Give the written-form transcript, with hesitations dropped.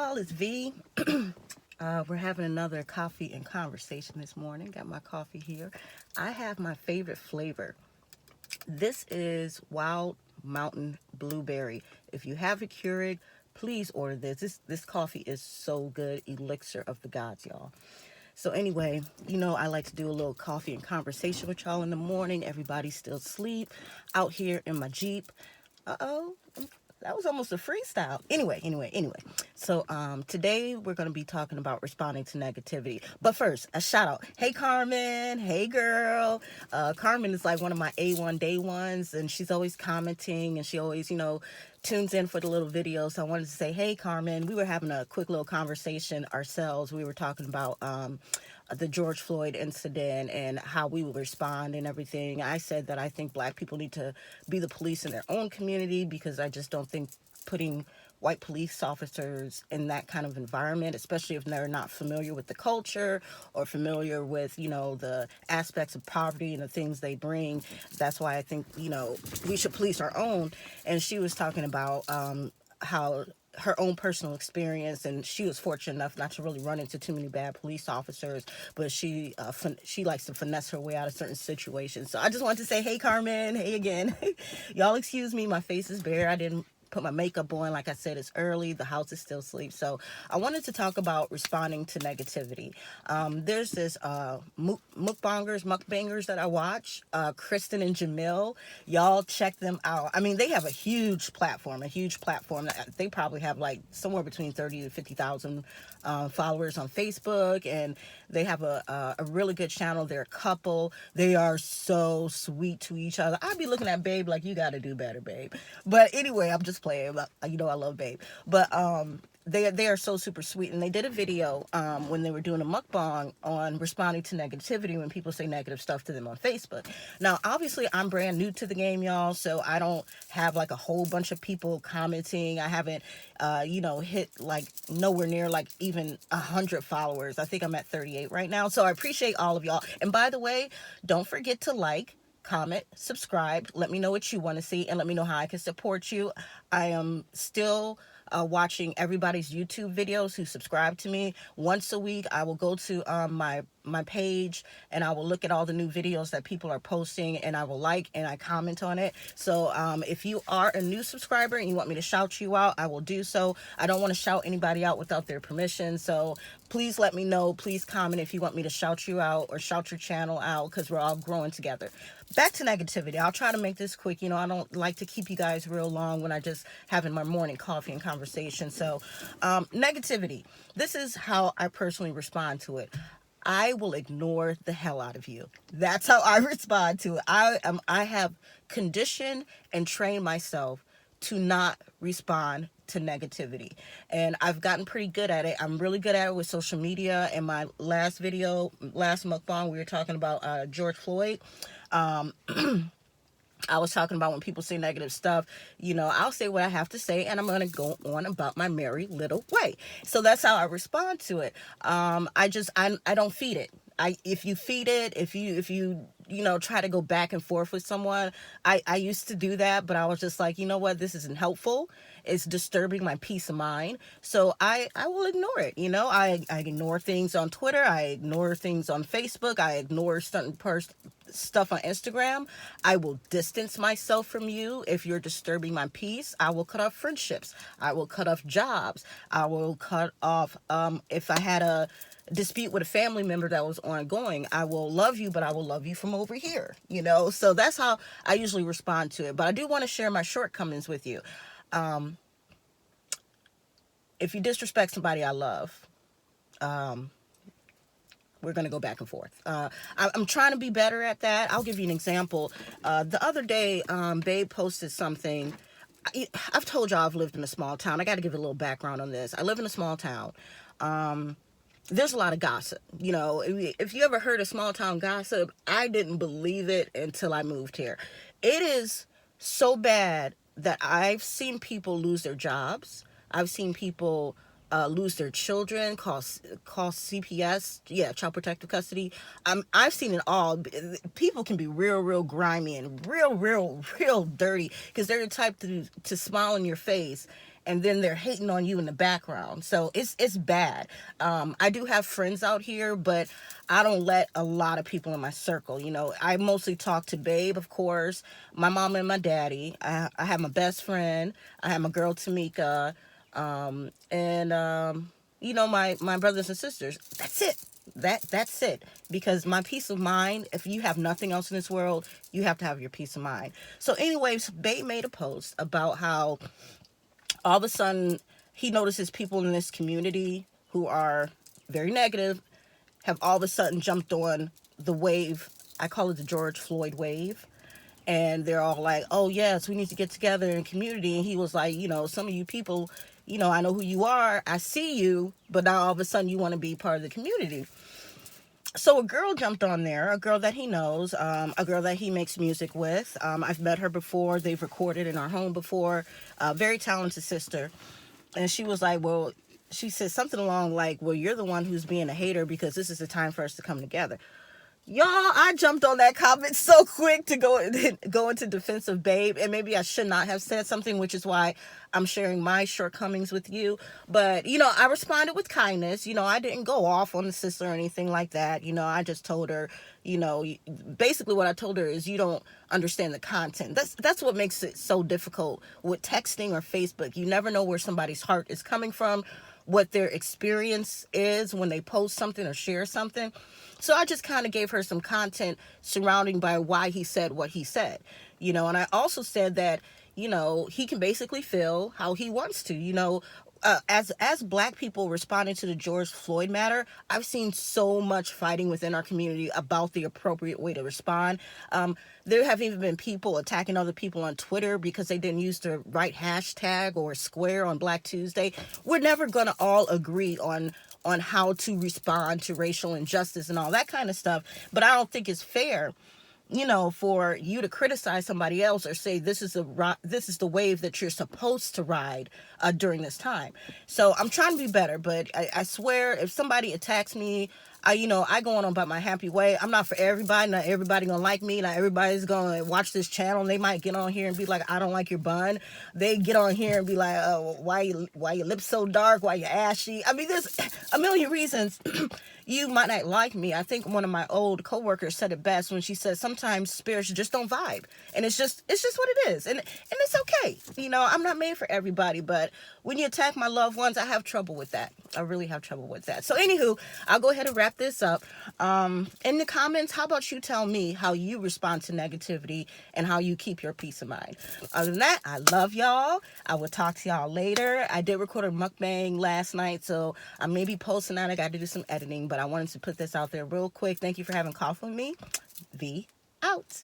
y'all, it's V. We're having another coffee and conversation this morning. Got my coffee here. I have my favorite flavor. This is Wild Mountain Blueberry. If you have a Keurig, please order this. This coffee is so good. Elixir of the gods, y'all. So anyway, I like to do a little coffee and conversation with y'all in the morning. Everybody's still asleep out here in my Jeep. Uh-oh. That was almost a freestyle. Anyway. So today we're going to be talking about responding to negativity. But first, a shout out. Hey, Carmen. Hey, girl. Carmen is like one of my A1 day ones, and she's always commenting, and she always, tunes in for the little videos. So I wanted to say, hey, Carmen. We were having a quick little conversation ourselves. We were talking about the George Floyd incident and how we would respond and everything. I said that I think black people need to be the police in their own community because I just don't think putting white police officers in that kind of environment, especially if they're not familiar with the culture or familiar with, the aspects of poverty and the things they bring. That's why I think, we should police our own. And she was talking about how her own personal experience, and she was fortunate enough not to really run into too many bad police officers, but she likes to finesse her way out of certain situations. So I just wanted to say, hey, Carmen, hey again. Y'all excuse me, my face is bare. I didn't put my makeup on. Like I said, it's early. The house is still asleep. So I wanted to talk about responding to negativity. There's this mukbangers that I watch, Kristen and Jamil. Y'all check them out. I mean, they have a huge platform. They probably have like somewhere between 30 to 50,000 followers on Facebook, and they have a really good channel. They're a couple. They are so sweet to each other. I'd be looking at Babe like, you got to do better, Babe. But anyway, I'm just playing. I love Babe. But they are so super sweet, and they did a video when they were doing a mukbang on responding to negativity when people say negative stuff to them on Facebook. Now, obviously, I'm brand new to the game, y'all, so I don't have like a whole bunch of people commenting. I haven't, hit like nowhere near like even 100 followers. I think I'm at 38 right now. So I appreciate all of y'all. And by the way, don't forget to like, comment, subscribe, let me know what you want to see, and let me know how I can support you. I am still watching everybody's YouTube videos who subscribe to me. Once a week, I will go to my page, and I will look at all the new videos that people are posting, and I will like and I comment on it. So if you are a new subscriber and you want me to shout you out, I will do so. I don't want to shout anybody out without their permission, so please let me know. Please comment if you want me to shout you out or shout your channel out, because we're all growing together. Back to negativity. I'll try to make this quick. I don't like to keep you guys real long when I just having my morning coffee and conversation. So negativity. This is how I personally respond to it. I will ignore the hell out of you. That's how I respond to it. I have conditioned and trained myself to not respond to negativity, and I've gotten pretty good at it. I'm really good at it with social media. In my last mukbang, we were talking about George Floyd. I was talking about when people say negative stuff, I'll say what I have to say, and I'm going to go on about my merry little way. So that's how I respond to it. I don't feed it. If you feed it, if you try to go back and forth with someone, I used to do that, but I was just like, you know what, this isn't helpful. It's disturbing my peace of mind. So I will ignore it. I ignore things on Twitter. I ignore things on Facebook. I ignore certain stuff on Instagram. I will distance myself from you if you're disturbing my peace. I will cut off friendships. I will cut off jobs. I will cut off, if I had a dispute with a family member that was ongoing, I will love you, but I will love you from over here, So that's how I usually respond to it. But I do want to share my shortcomings with you. If you disrespect somebody I love, we're going to go back and forth. I'm trying to be better at that. I'll give you an example. The other day, Babe posted something. I've told y'all I've lived in a small town. I got to give a little background on this. I live in a small town. There's a lot of gossip. If you ever heard of small town gossip, I didn't believe it until I moved here. It is so bad that I've seen people lose their jobs. I've seen people lose their children, call CPS, child protective custody. I've seen it all. People can be real grimy and real dirty because they're the type to smile in your face and then they're hating on you in the background. So it's bad. I do have friends out here, but I don't let a lot of people in my circle. I mostly talk to Babe, of course, my mom and my daddy. I have my best friend. I have my girl Tamika, and my brothers and sisters. That's it. That's it. Because my peace of mind, if you have nothing else in this world, you have to have your peace of mind. So anyways, Babe made a post about how all of a sudden he notices people in this community who are very negative have all of a sudden jumped on the wave. I call it the George Floyd wave. And they're all like, oh yes, we need to get together in community. And he was like, some of you people, I know who you are, I see you, but now all of a sudden you want to be part of the community. So a girl jumped on there, a girl that he knows, a girl that he makes music with. I've met her before. They've recorded in our home before. Very talented sister. And she was like, well, she said something along like, well, you're the one who's being a hater because this is the time for us to come together. Y'all, I jumped on that comment so quick to go into defense of Babe, and maybe I should not have said something, which is why I'm sharing my shortcomings with you. But, I responded with kindness. I didn't go off on the sister or anything like that. I just told her, basically what I told her is you don't understand the content. That's what makes it so difficult with texting or Facebook. You never know where somebody's heart is coming from, what their experience is when they post something or share something. So I just kind of gave her some content surrounding by why he said what he said, and I also said that, he can basically feel how he wants to, as Black people responding to the George Floyd matter, I've seen so much fighting within our community about the appropriate way to respond. There have even been people attacking other people on Twitter because they didn't use the right hashtag or square on Black Tuesday. We're never going to all agree on how to respond to racial injustice and all that kind of stuff, but I don't think it's fair for you to criticize somebody else or say this is the wave that you're supposed to ride during this time. So I'm trying to be better, but I swear if somebody attacks me, I go on about my happy way. I'm not for everybody. Not everybody gonna like me. Not everybody's gonna watch this channel. And they might get on here and be like, I don't like your bun. They get on here and be like, oh, why your lips so dark? Why you ashy? I mean, there's a million reasons you might not like me. I think one of my old coworkers said it best when she said sometimes spirits just don't vibe, and it's just what it is, and it's okay. I'm not made for everybody, but when you attack my loved ones, I have trouble with that. I really have trouble with that. So anywho, I'll go ahead and wrap this up. In the comments, how about you tell me how you respond to negativity and how you keep your peace of mind? Other than that, I love y'all. I will talk to y'all later. I did record a mukbang last night, so I may be posting that. I got to do some editing, but I wanted to put this out there real quick. Thank you for having coffee with me. V out.